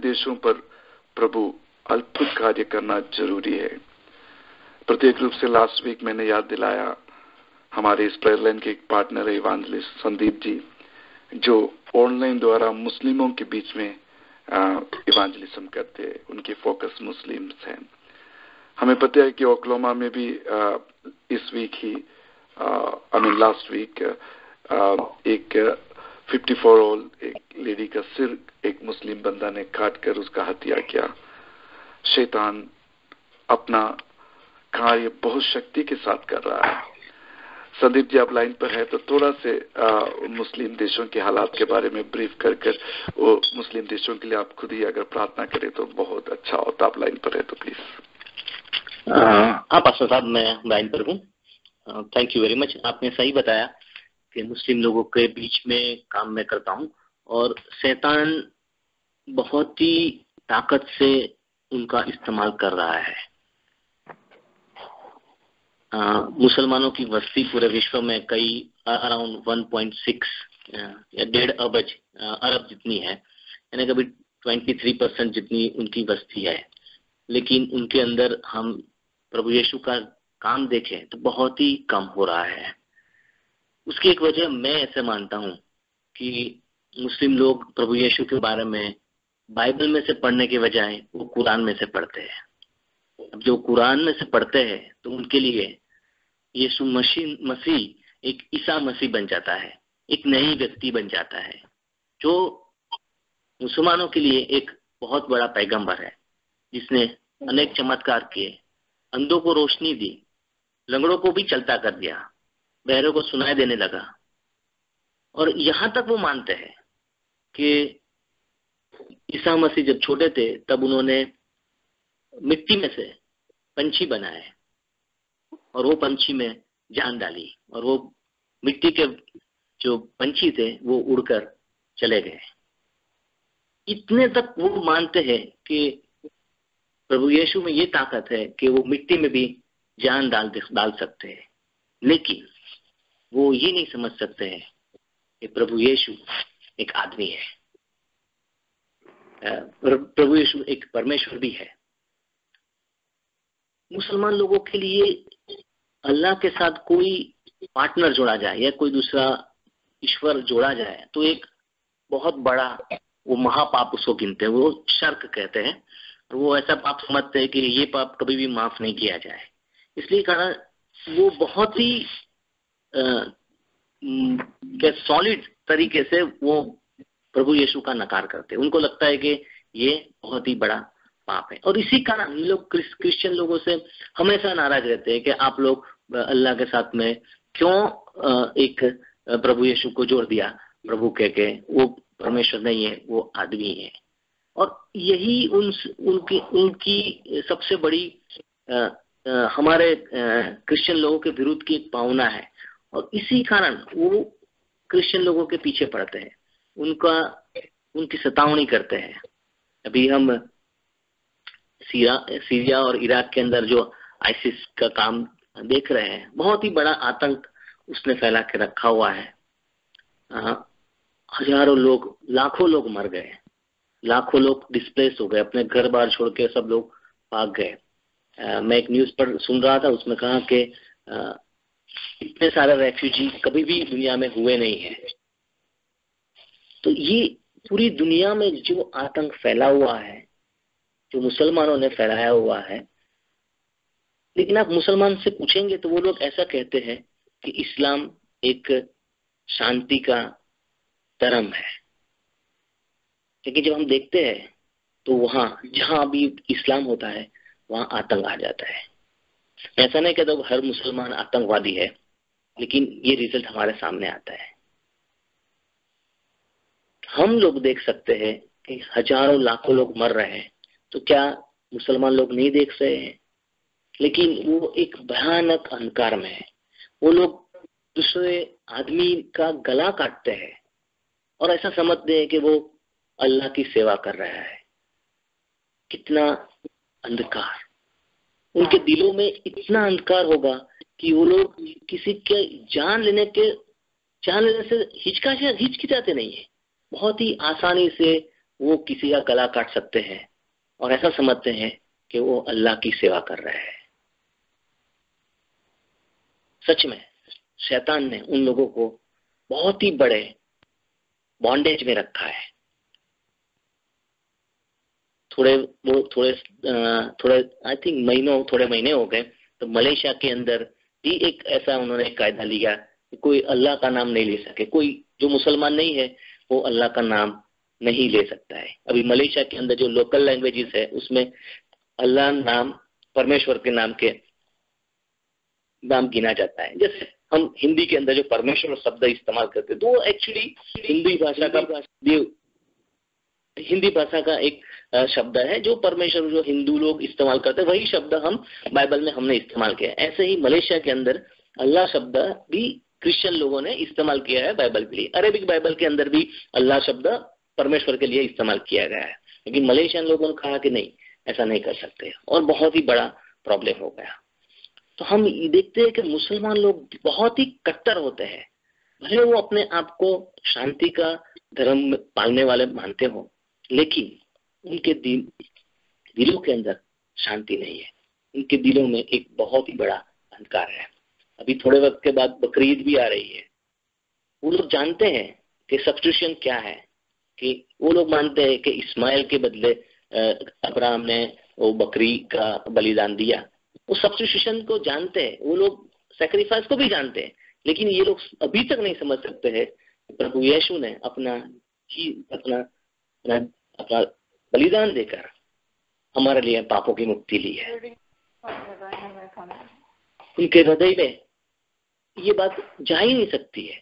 देशों पर प्रभु अद्भुत कार्य करना जरूरी है। प्रत्येक रूप से लास्ट वीक मैंने याद दिलाया हमारे इस प्रेयर लाइन के एक पार्टनर है इवांजलिस्ट संदीप जी, जो ऑनलाइन द्वारा मुस्लिमों के बीच में इवांजलिज्म करते हैं। उनके फोकस मुस्लिम्स हैं। हमें पता है कि ओक्लाहोमा में भी इस वीक ही लास्ट वीक एक 54 ओल्ड एक लेडी का सिर एक मुस्लिम बंदा ने काट कर उसका हत्या किया। शैतान अपना कार्य बहुत शक्ति के साथ कर रहा है। संदीप जी आप लाइन पर है तो थोड़ा से मुस्लिम देशों के हालात के बारे में ब्रीफ कर वो मुस्लिम देशों के लिए आप खुद ही अगर प्रार्थना करें तो बहुत अच्छा होता। आप लाइन पर है तो प्लीज। आप पास्टर साहब, मैं लाइन पर हूँ। Thank you very much. आपने सही बताया कि मुस्लिम लोगों के बीच में काम मैं करता हूँ और शैतान बहुत ही ताकत से उनका इस्तेमाल कर रहा है। मुसलमानों की वस्ती पूरे विश्व में कई अराउंड 1.6 या 1.5 अरब जितनी है, यानी कभी 23% जितनी उनकी वस्ती है। लेकिन उनके अंदर हम प्रभु यीशु का काम देखें तो बहुत ही कम हो रहा है। उसकी एक वजह मैं ऐसे मानता हूँ कि मुस्लिम लोग प्रभु यीशु के बारे में बाइबल में से पढ़ने के बजाय वो कुरान में से पढ़ते हैं। अब जो कुरान में से पढ़ते हैं तो उनके लिए यीशु मसीह एक ईसा मसीह बन जाता है, एक नई व्यक्ति बन जाता है, जो मुसलमानों के लिए एक बहुत बड़ा पैगंबर है, जिसने अनेक चमत्कार किए, अंधों को रोशनी दी, लंगड़ों को भी चलता कर दिया, बहरों को सुनाई देने लगा। और यहाँ तक वो मानते हैं कि ईसा मसीह जब छोटे थे तब उन्होंने मिट्टी में से पंछी बनाए और वो पंछी में जान डाली और वो मिट्टी के जो पंछी थे वो उड़कर चले गए। इतने तक वो मानते हैं कि प्रभु यीशु में ये ताकत है कि वो मिट्टी में भी जान डाल सकते हैं। लेकिन वो ये नहीं समझ सकते हैं कि प्रभु यीशु एक आदमी है, प्रभु यीशु एक परमेश्वर भी है। मुसलमान लोगों के लिए अल्लाह के साथ कोई पार्टनर जोड़ा जाए या कोई दूसरा ईश्वर जोड़ा जाए तो एक बहुत बड़ा वो महापाप उसको गिनते हैं, वो शर्क कहते हैं। और वो ऐसा पाप समझते हैं कि ये पाप कभी भी माफ नहीं किया जाए। इसलिए कारण वो बहुत ही सॉलिड तरीके से वो प्रभु यीशु का नकार करते हैं। उनको लगता है कि ये बहुत ही बड़ा पाप है। और इसी कारण ये लोग क्रिश्चियन लोगों से हमेशा नाराज रहते हैं कि आप लोग अल्लाह के साथ में क्यों एक प्रभु यीशु को जोड़ दिया, प्रभु कह के वो परमेश्वर नहीं है, वो आदमी है। और यही उनकी सबसे बड़ी हमारे क्रिश्चियन लोगों के विरुद्ध की एक भावना है। और इसी कारण वो क्रिश्चियन लोगों के पीछे पड़ते हैं, उनकी सतावनी करते हैं। अभी हम सीरिया और इराक के अंदर जो आईसिस का काम देख रहे हैं, बहुत ही बड़ा आतंक उसने फैला के रखा हुआ है। हजारों लोग, लाखों लोग मर गए, लाखों लोग डिस्प्लेस हो गए, अपने घर बार छोड़ के सब लोग भाग गए। मैं एक न्यूज पर सुन रहा था, उसमें कहा कि इतने सारे रेफ्यूजी कभी भी दुनिया में हुए नहीं है। तो ये पूरी दुनिया में जो आतंक फैला हुआ है, जो मुसलमानों ने फैलाया हुआ है, लेकिन आप मुसलमान से पूछेंगे तो वो लोग ऐसा कहते हैं कि इस्लाम एक शांति का धर्म है। लेकिन जब हम देखते हैं तो वहां जहां भी इस्लाम होता है वहां आतंक आ जाता है। ऐसा नहीं कहता हर मुसलमान आतंकवादी है, लेकिन ये रिजल्ट हमारे सामने आता है। हम लोग देख सकते हैं कि हजारों लाखों लोग मर रहे हैं, तो क्या मुसलमान लोग नहीं देख रहे हैं? लेकिन वो एक भयानक अंधकार में है। वो लोग दूसरे आदमी का गला काटते हैं और ऐसा समझते हैं कि वो अल्लाह की सेवा कर रहा है। कितना अंधकार! उनके दिलों में इतना अंधकार होगा कि वो लोग किसी के जान लेने से हिचकिचाते नहीं है। बहुत ही आसानी से वो किसी का गला काट सकते हैं और ऐसा समझते हैं कि वो अल्लाह की सेवा कर रहे हैं। सच में शैतान ने उन लोगों को बहुत ही बड़े बॉन्डेज में रखा है। थोड़े आई थिंक थोड़े महीने हो गए तो मलेशिया के अंदर भी एक ऐसा उन्होंने कायदा लिया कि कोई अल्लाह का नाम नहीं ले सके, कोई जो मुसलमान नहीं है वो अल्लाह का नाम नहीं ले सकता है। अभी मलेशिया के अंदर जो लोकल लैंग्वेजेस है उसमें अल्लाह नाम परमेश्वर के नाम गिना जाता है। जैसे हम हिंदी के अंदर जो परमेश्वर शब्द इस्तेमाल करते हैं तो वो एक्चुअली हिंदी भाषा का एक शब्द है जो परमेश्वर जो हिंदू लोग इस्तेमाल करते हैं, वही शब्द हम बाइबल में हमने इस्तेमाल किया है। ऐसे ही मलेशिया के अंदर अल्लाह शब्द भी क्रिश्चियन लोगों ने इस्तेमाल किया है बाइबल के लिए। अरेबिक बाइबल के अंदर भी अल्लाह शब्द परमेश्वर के लिए इस्तेमाल किया गया है, लेकिन मलेशियन लोगों ने कहा कि नहीं, ऐसा नहीं कर सकते और बहुत ही बड़ा प्रॉब्लम हो गया। तो हम देखते हैं कि मुसलमान लोग बहुत ही कट्टर होते हैं, भले वो अपने आप को शांति का धर्म पालने वाले मानते हो, लेकिन उनके दिलों के अंदर शांति नहीं है। उनके दिलों में एक बहुत ही बड़ा अंधकार है। अभी थोड़े वक्त के बाद बकरीद भी आ रही है। वो लोग जानते हैं कि सब्स्टिट्यूशन क्या है, कि वो लोग मानते हैं कि इस्माइल के बदले अब्राहम ने वो बकरी का बलिदान दिया। वो सब्स्टिट्यूशन को जानते हैं, वो लोग सैक्रिफाइस को भी जानते हैं, लेकिन ये लोग अभी तक नहीं समझ सकते हैं प्रभु यीशु ने अपना बलिदान देकर हमारे लिए पापों की मुक्ति ली है। उनके हृदय में ये बात जा ही नहीं सकती है।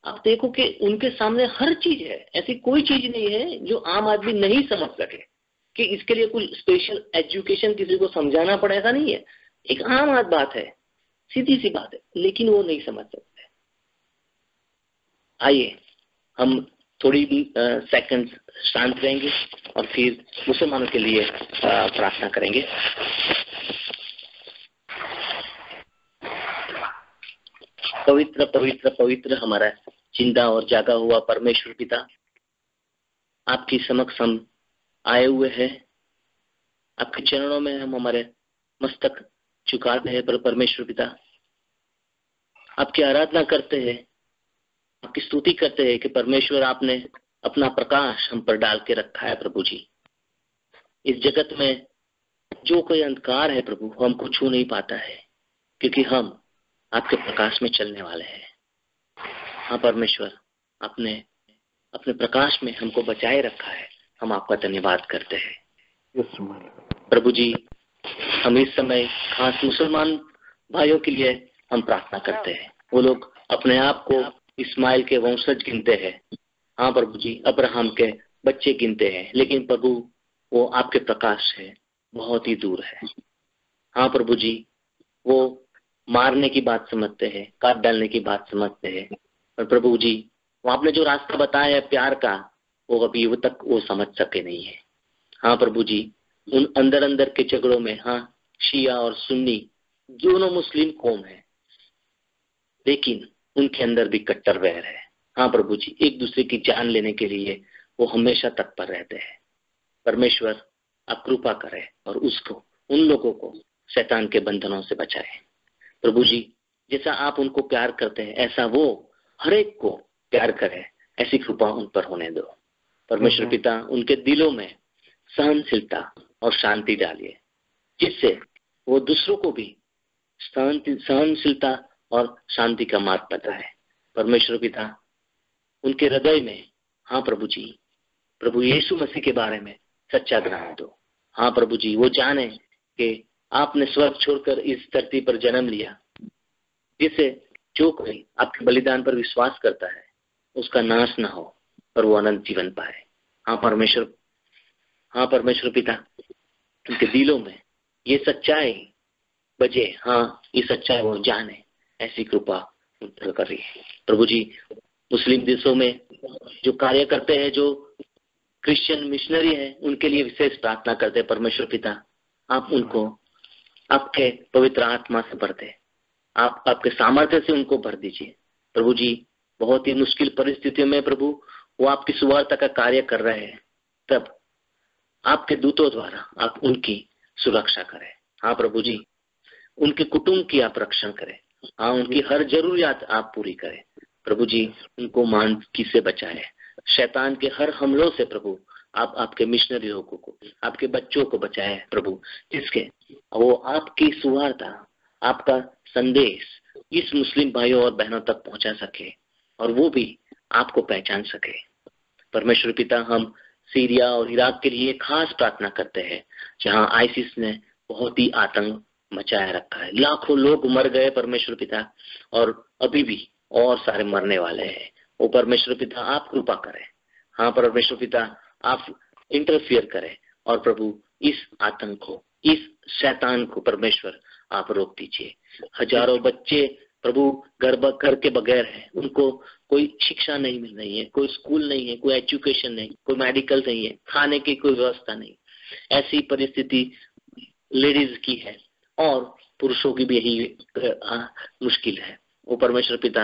आप देखो कि उनके सामने हर चीज है, ऐसी कोई चीज नहीं है जो आम आदमी नहीं समझ सके, कि इसके लिए कोई स्पेशल एजुकेशन किसी को समझाना पड़े, ऐसा नहीं है। एक आम बात है, सीधी सी बात है, लेकिन वो नहीं समझ सकते। आइए हम थोड़ी सेकंड शांत रहेंगे और फिर मुसलमानों के लिए प्रार्थना करेंगे। पवित्र पवित्र पवित्र हमारा जिंदा और जागा हुआ परमेश्वर पिता, आपकी समक्ष हम आए हुए हैं। आपके चरणों में हम हमारे मस्तक झुकाते हैं। पर परमेश्वर पिता, आपकी आराधना करते हैं, आपकी स्तुति करते हैं कि परमेश्वर आपने अपना प्रकाश हम पर डाल के रखा है। प्रभु जी, इस जगत में जो कोई अंधकार है प्रभु, हमको छू नहीं पाता है, क्योंकि हम आपके प्रकाश में चलने वाले हैं। हाँ परमेश्वर, आपने अपने प्रकाश में हमको बचाए रखा है, हम आपका धन्यवाद करते हैं। प्रभु जी, हम इस समय खास मुसलमान भाइयों के लिए हम प्रार्थना करते हैं। वो लोग अपने आप को इस्माइल के वंशज गिनते हैं, हाँ प्रभु जी, अब्राहम के बच्चे गिनते हैं, लेकिन प्रभु वो आपके प्रकाश से बहुत ही दूर है। हाँ प्रभु जी, वो मारने की बात समझते हैं, काट डालने की बात समझते हैं, और प्रभु जी वो आपने जो रास्ता बताया है प्यार का, वो अभी तक वो समझ सके नहीं है। हाँ प्रभु जी, उन अंदर अंदर के झगड़ों में, हाँ शिया और सुन्नी दोनों मुस्लिम कौम है, लेकिन उनके अंदर भी कट्टर वैर है। हाँ प्रभु जी, एक दूसरे की जान लेने के लिए वो हमेशा तत्पर रहते हैं। परमेश्वर आप कृपा करें और उसको, उन लोगों को शैतान के बंधनों से बचाए। प्रभु जी, जैसा आप उनको प्यार करते हैं ऐसा वो हर एक को प्यार करे, ऐसी कृपा उन पर होने दो। परमेश्वर पिता, उनके दिलों में सहनशीलता और शांति डालिए, जिससे वो दूसरों को भी सहनशीलता और शांति का मार्ग बताए। परमेश्वर पिता, उनके हृदय में, हाँ प्रभु जी, प्रभु यीशु मसीह के बारे में सच्चा ज्ञान दो। हाँ प्रभु जी, वो जाने कि आपने स्वर्ग छोड़कर इस धरती पर जन्म लिया, जिससे जो कोई आपके बलिदान पर विश्वास करता है उसका नाश ना हो पर वो अनंत जीवन पाए। हाँ परमेश्वर पिता, उनके दिलों में ये सच्चाई बजे, हाँ ये सच्चाई वो जाने, ऐसी कृपा करिए। प्रभु जी, मुस्लिम देशों में जो कार्य करते हैं, जो क्रिश्चियन मिशनरी है, उनके लिए विशेष प्रार्थना करते हैं। परमेश्वर पिता, आप उनको आपके पवित्र आत्मा से भर दे, आप आपके सामर्थ्य से उनको भर दीजिए। प्रभु जी, बहुत ही मुश्किल परिस्थितियों में प्रभु वो आपकी सुवार्ता का कार्य कर रहे हैं, तब आपके दूतों द्वारा आप उनकी सुरक्षा करें। हाँ प्रभु जी, उनके कुटुंब की आप रक्षण करें। हाँ, उनकी हर जरूरियात आप पूरी करें प्रभु जी। उनको मानकी से बचाए, शैतान के हर हमलों से प्रभु आप आपके मिशनरियों को, आपके बच्चों को बचाए प्रभु, जिसके वो आपकी सुवार्ता, आपका संदेश इस मुस्लिम भाइयों और बहनों तक पहुंचा सके और वो भी आपको पहचान सके। परमेश्वर पिता, हम सीरिया और इराक के लिए खास प्रार्थना करते हैं, जहां आईसिस ने बहुत ही आतंक मचाया रखा है। लाखों लोग मर गए परमेश्वर पिता, और अभी भी और सारे मरने वाले हैं। वो परमेश्वर पिता आप कृपा करें। हाँ परमेश्वर पिता, आप इंटरफियर करें और प्रभु इस आतंक को, इस शैतान को परमेश्वर आप रोक दीजिए। हजारों बच्चे प्रभु घर के बगैर है, उनको कोई शिक्षा नहीं मिल रही है, कोई स्कूल नहीं है, कोई एजुकेशन नहीं, कोई मेडिकल नहीं है, खाने की कोई व्यवस्था नहीं। ऐसी परिस्थिति लेडीज की है और पुरुषों की भी यही मुश्किल है। वो परमेश्वर पिता,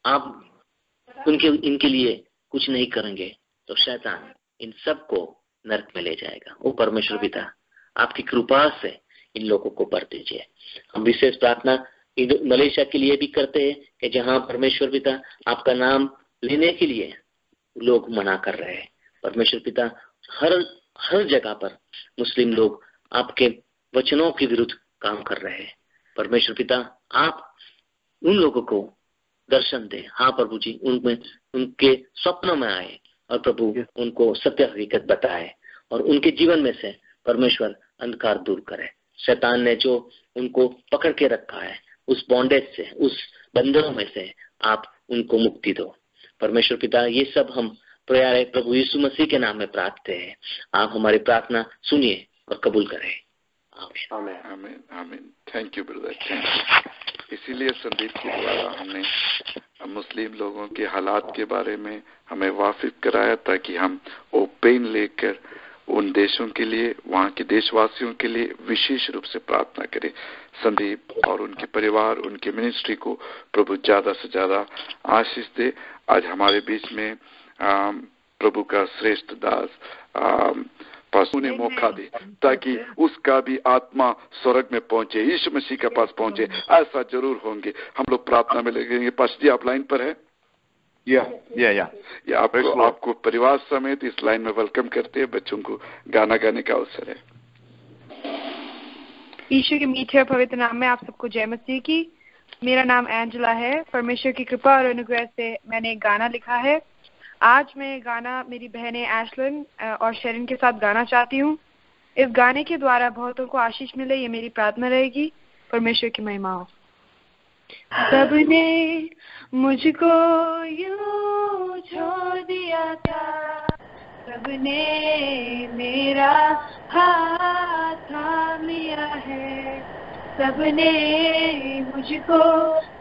आप इनके लिए कुछ नहीं करेंगे तो शैतान इन सबको नरक में ले जाएगा। वो परमेश्वर पिता, आपकी कृपा से इन लोगों को भर दीजिए। हम विशेष प्रार्थना मलेशिया के लिए भी करते हैं कि जहां परमेश्वर पिता आपका नाम लेने के लिए लोग मना कर रहे हैं। परमेश्वर पिता, हर जगह पर मुस्लिम लोग आपके वचनों के विरुद्ध काम कर रहे हैं। परमेश्वर पिता, आप उन लोगों को दर्शन दे। हाँ प्रभु जी, उनमें उनके स्वप्नों में आए और प्रभु उनको सत्य हकीकत बताए और उनके जीवन में से परमेश्वर अंधकार दूर करे। शैतान ने जो उनको पकड़ के रखा है, उस बॉन्डेज से, उस बंधनों में से आप उनको मुक्ति दो परमेश्वर पिता। ये सब हम प्यारे प्रभु यीशु मसीह के नाम में प्रार्थना है। आप हमारी प्रार्थना सुनिए और कबूल करें। आमीन आमीन आमीन। Thank you brother, thank you. इसीलिए संदीप के द्वारा हमने मुस्लिम लोगों के हालात के बारे में हमें वाकिफ कराया, ताकि हम वो पेन लेकर उन देशों के लिए, वहाँ के देशवासियों के लिए विशेष रूप से प्रार्थना करें। संदीप और उनके परिवार, उनके मिनिस्ट्री को प्रभु ज्यादा से ज्यादा आशीष दे। आज हमारे बीच में प्रभु का श्रेष्ठ दास पास उन्हें मौका दे, ताकि उसका भी आत्मा स्वर्ग में पहुंचे, यीशु मसीह के पास पहुंचे। ऐसा जरूर होंगे। हम लोग प्रार्थना में लगेंगे। पास जी, आप लाइन पर है? या आपको परिवार समेत इस लाइन में वेलकम करते हैं। बच्चों को गाना गाने का अवसर है। ईश्वर के मीठे और पवित्र नाम में आप सबको जय मसीह की। मेरा नाम एंजेला है। परमेश्वर की कृपा और अनुग्रह से मैंने एक गाना लिखा है। आज मैं गाना मेरी बहनें एशलिन और शेरिन के साथ गाना चाहती हूँ। इस गाने के द्वारा बहुतों को आशीष मिले, ये मेरी प्रार्थना रहेगी। परमेश्वर की महिमा हो। सबने मुझको यूं छोड़ दिया था, सबने मेरा हाथ थाम लिया है, सबने मुझको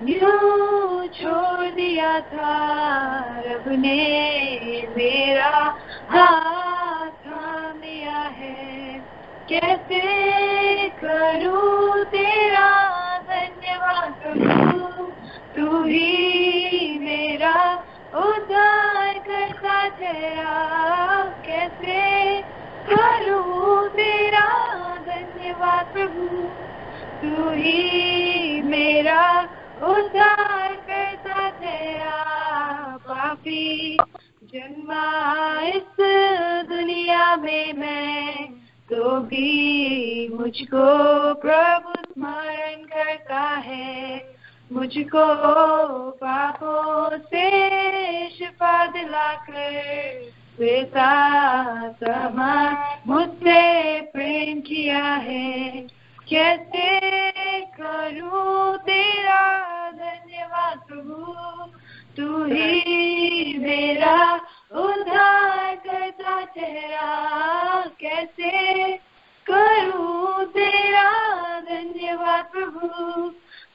यूं छोड़ दिया था, रब ने मेरा हाथ थाम लिया है। कैसे करूं तेरा धन्यवाद प्रभु, तू ही मेरा उद्धार करता तेरा। कैसे करूं तेरा धन्यवाद प्रभु, तू ही मेरा उद्धार करता तेरा। पापी जन्मा इस दुनिया में मैं, तो भी मुझको प्रभु स्मरण करता है। मुझको पापों से शिफा दिलाकर पिता समान मुझसे प्रेम किया है। कैसे करूं तेरा धन्यवाद प्रभु, तू ही मेरा उद्धार करता तेरा। कैसे करूं तेरा धन्यवाद प्रभु,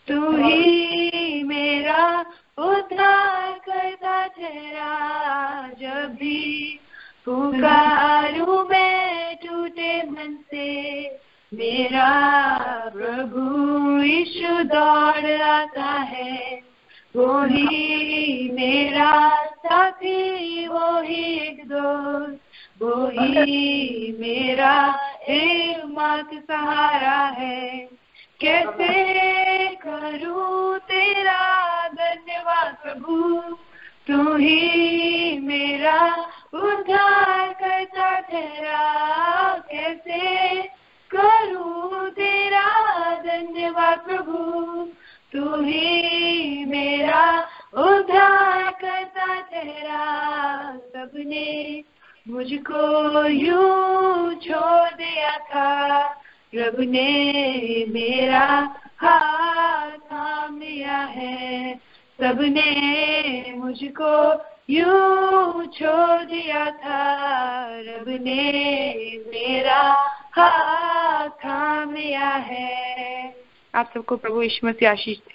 तू ही मेरा उद्धार करता तेरा। जब भी पुकारूं मैं टूटे मन से, मेरा प्रभु यीशु दौड़ आता है। वो ही मेरा साथी, वो ही एक दोस्त, वो ही मेरा एकमात्र सहारा है। कैसे करूं तेरा धन्यवाद प्रभु, तू ही मेरा उद्धार करता ठहरा। कैसे करूं तेरा धन्यवाद प्रभु, तू ही मेरा उद्धार करता ठहरा। सबने मुझको यूं छोड़ दिया था, प्रभु ने मेरा हाथ थाम लिया है। सबने मुझको यूं छोड़ दिया था, रब ने मेरा हाथ थाम लिया है। आप सबको प्रभु यीशु मसीह आशीष दे।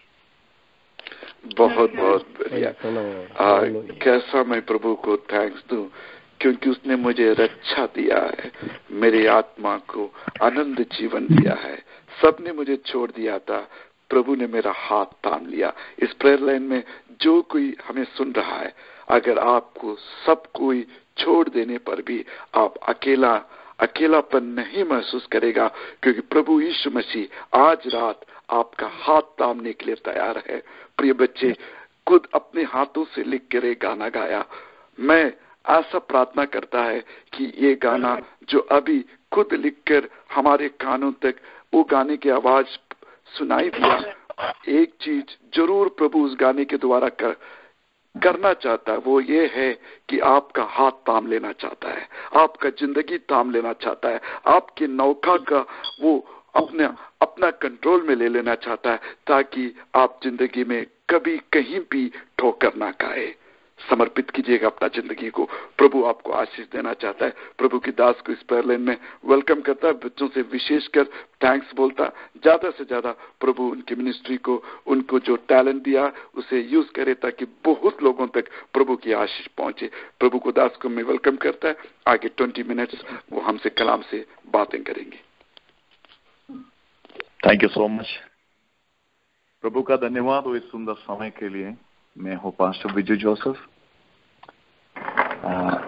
बहुत बहुत बढ़िया। कैसा मैं प्रभु को थैंक्स दूं, क्योंकि उसने मुझे रक्षा दिया है, मेरी आत्मा को आनंद जीवन दिया है। सबने मुझे छोड़ दिया था, प्रभु ने मेरा हाथ थाम लिया। इस प्रेयर लाइन में जो कोई हमें सुन रहा है, अगर आपको सब कोई छोड़ देने पर भी आप अकेलापन नहीं महसूस करेगा, क्योंकि प्रभु यीशु मसीह आज रात आपका हाथ थामने के लिए तैयार है। प्रिय बच्चे, खुद अपने हाथों से लिख कर एक गाना गाया। मैं ऐसा प्रार्थना करता है कि ये गाना जो अभी खुद लिखकर हमारे कानों तक वो गाने की आवाज सुनाई दिया, एक चीज जरूर प्रभु उस गाने के द्वारा करना चाहता है, वो ये है कि आपका हाथ थाम लेना चाहता है, आपका जिंदगी थाम लेना चाहता है, आपके नौका का वो अपना कंट्रोल में ले लेना चाहता है, ताकि आप जिंदगी में कभी कहीं भी ठोकर ना खाए। समर्पित कीजिएगा अपना जिंदगी को, प्रभु आपको आशीष देना चाहता है। प्रभु की दास को इस प्रेयर लाइन में वेलकम करता है, बच्चों से विशेषकर थैंक्स बोलता, ज्यादा से ज्यादा प्रभु उनकी मिनिस्ट्री को, उनको जो टैलेंट दिया उसे यूज करे, ताकि बहुत लोगों तक प्रभु की आशीष पहुंचे। प्रभु को दास को मैं वेलकम करता है। आगे 20 मिनट्स वो हमसे कलाम से बातें करेंगे। Thank you so much. प्रभु का धन्यवाद हो इस सुंदर समय के लिए। मैं हूँ पास्टर विजय जोसेफ।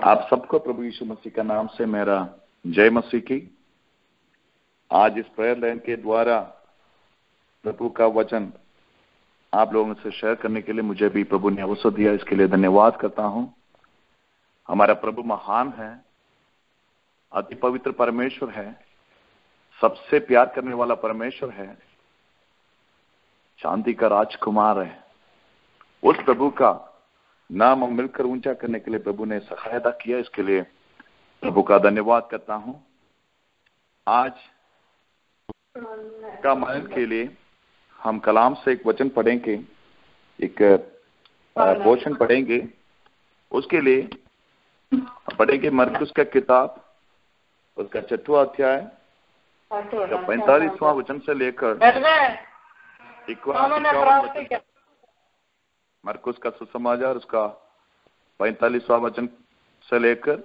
आप सबको प्रभु यीशु मसीह का नाम से मेरा जय मसीह की। आज इस प्रेयर लाइन के द्वारा प्रभु का वचन आप लोगों से शेयर करने के लिए मुझे भी प्रभु ने अवसर दिया, इसके लिए धन्यवाद करता हूं। हमारा प्रभु महान है, अति पवित्र परमेश्वर है, सबसे प्यार करने वाला परमेश्वर है, शांति का राजकुमार है। उस प्रभु का नाम हम मिलकर ऊंचा करने के लिए प्रभु ने सहायता किया, इसके लिए प्रभु का धन्यवाद करता हूं। आज का मनन के लिए हम कलाम से एक वचन पढ़ेंगे, एक पोर्शन पढ़ेंगे। उसके लिए पढ़ेंगे मरकुस का किताब, उसका 6वां अध्याय, 45वां वचन से लेकर 51 मरकुस का सुसमाचार उसका 45वां वचन से लेकर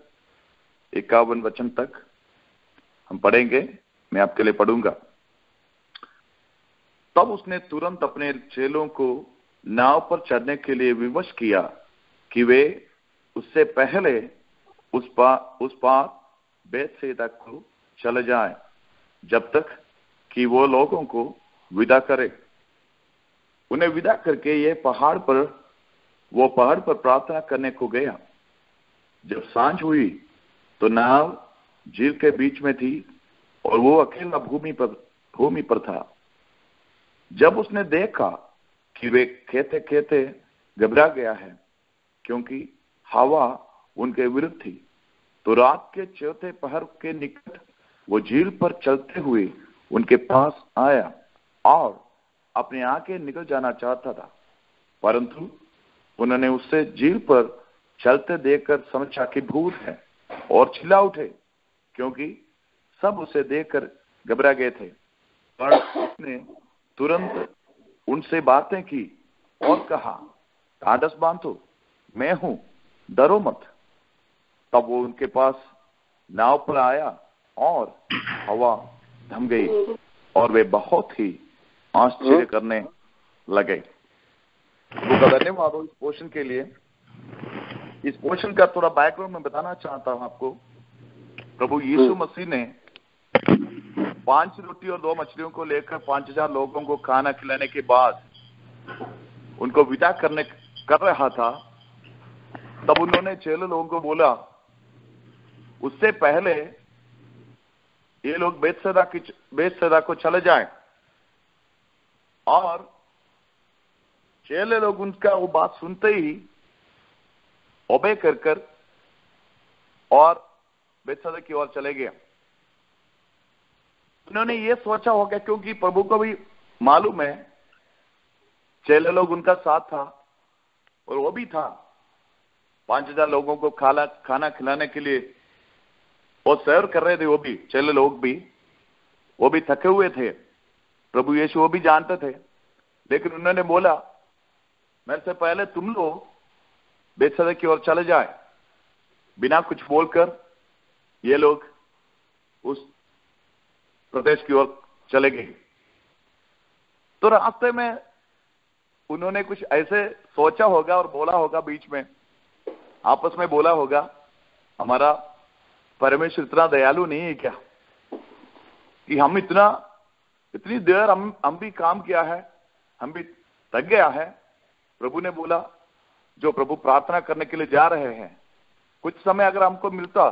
51 वचन तक हम पढ़ेंगे। मैं आपके लिए पढ़ूंगा। तब उसने तुरंत अपने चेलों को नाव पर चढ़ने के लिए विवश किया कि वे उससे पहले उस पार बेतसैदा को चले जाएं, जब तक कि वो लोगों को विदा करे। उन्हें विदा करके वो पहाड़ पर प्रार्थना करने को गया। जब सांझ हुई तो नाव झील के बीच में थी और वो अकेला भूमि पर था। जब उसने देखा कि वे खेते खेते घबरा गया है, क्योंकि हवा उनके विरुद्ध थी, तो रात के चौथे पहर के निकट वो झील पर चलते हुए उनके पास आया और अपने आगे निकल जाना चाहता था, परंतु उन्होंने उससे झील पर चलते देखकर समझा कि भूत है और चिल्ला उठे, क्योंकि सब उसे देखकर घबरा गए थे। पर उसने तुरंत उनसे बातें की और कहा, ढाढ़स बांधो, मैं हूं, डरो मत। तब वो उनके पास नाव पर आया और हवा थम गई और वे बहुत ही आश्चर्य करने लगे। तो धन्यवाद हो इस पोर्शन के लिए। इस पोर्शन का थोड़ा बैकग्राउंड में बताना चाहता हूं आपको प्रभु यीशु मसीह ने 5 रोटी और 2 मछलियों को लेकर 5000 लोगों को खाना खिलाने के बाद उनको विदा कर रहा था, तब उन्होंने चेले लोगों को बोला, उससे पहले ये लोग बेतसैदा को चले जाएं। और चेले लोग उनका वो बात सुनते ही ओबे कर और बेतसैदा की ओर चले गए। उन्होंने ये सोचा होगा, क्योंकि प्रभु को भी मालूम है चेले लोग उनका साथ था और वो भी था 5000 लोगों को खाना खिलाने के लिए वो सैर कर रहे थे। वो भी चेले लोग भी वो भी थके हुए थे, प्रभु यीशु वो भी जानते थे। लेकिन उन्होंने बोला, मेरे से पहले तुम लोग बेतसैदा की ओर चले जाए। बिना कुछ बोलकर ये लोग उस प्रदेश की ओर चले गए। तो रास्ते में उन्होंने कुछ ऐसे सोचा होगा और बोला होगा, बीच में आपस में बोला होगा, हमारा परमेश्वर इतना दयालु नहीं है क्या कि हम इतनी देर हम भी काम किया है, हम भी थक गया है। प्रभु ने बोला, जो प्रभु प्रार्थना करने के लिए जा रहे हैं, कुछ समय अगर हमको मिलता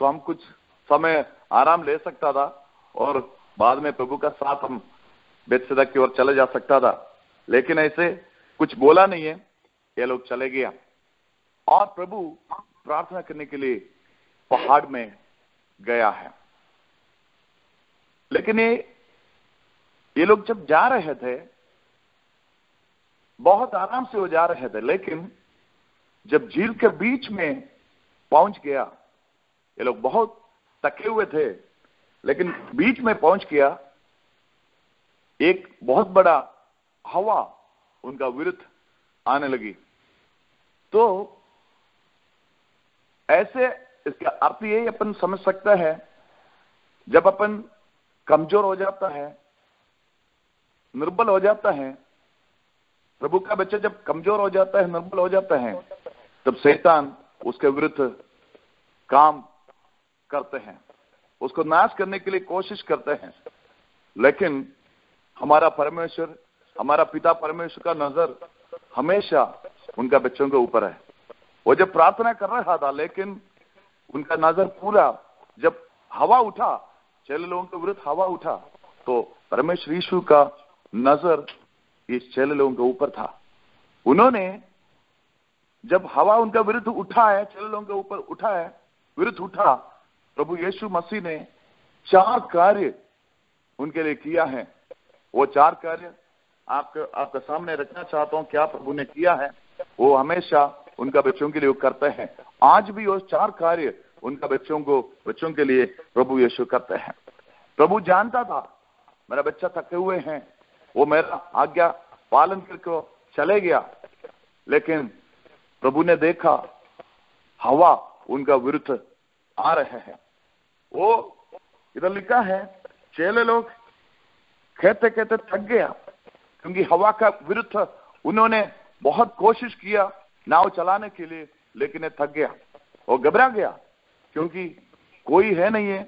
तो हम कुछ समय आराम ले सकता था और बाद में प्रभु का साथ हम बेतसैदा की ओर चले जा सकता था। लेकिन ऐसे कुछ बोला नहीं है, ये लोग चले गया। और प्रभु प्रार्थना करने के लिए पहाड़ में गया है। लेकिन ये लोग जब जा रहे थे, बहुत आराम से वो जा रहे थे, लेकिन जब झील के बीच में पहुंच गया, ये लोग बहुत थके हुए थे, लेकिन बीच में पहुंच गया, एक बहुत बड़ा हवा उनका विरुद्ध आने लगी। तो ऐसे इसका अर्थ यही अपन समझ सकता है, जब अपन कमजोर हो जाता है, निर्बल हो जाता है, प्रभु का बच्चा जब कमजोर हो जाता है, निर्बल हो जाता है, तब शैतान उसके विरुद्ध काम करते हैं, उसको नाश करने के लिए कोशिश करते हैं। लेकिन हमारा परमेश्वर, हमारा पिता परमेश्वर का नजर हमेशा उनका बच्चों के ऊपर है। वो जब प्रार्थना कर रहा था, लेकिन उनका नजर पूरा, जब हवा उठा, चेले लोगों के विरुद्ध हवा उठा, तो परमेश्वर यीशु का नजर इस चेले लोगों के ऊपर था। उन्होंने जब हवा उनका विरुद्ध उठा है, चेले लोगों के ऊपर उठा है, विरुद्ध उठा, प्रभु यीशु मसीह ने 4 कार्य उनके लिए किया है। वो 4 कार्य आपके सामने रखना चाहता हूं, क्या प्रभु ने किया है। वो हमेशा उनका बच्चों के लिए करते हैं। आज भी वो 4 कार्य उनका बच्चों के लिए प्रभु यीशु करते हैं। प्रभु जानता था मेरा बच्चा थके हुए हैं, वो मेरा आज्ञा पालन करके चले गया, लेकिन प्रभु ने देखा हवा उनका विरुद्ध आ रहे हैं। वो इधर लिखा है, चेले लोग कहते कहते थक गया, क्योंकि हवा का विरुद्ध उन्होंने बहुत कोशिश किया नाव चलाने के लिए, लेकिन ये थक गया और घबरा गया, क्योंकि कोई है नहीं है,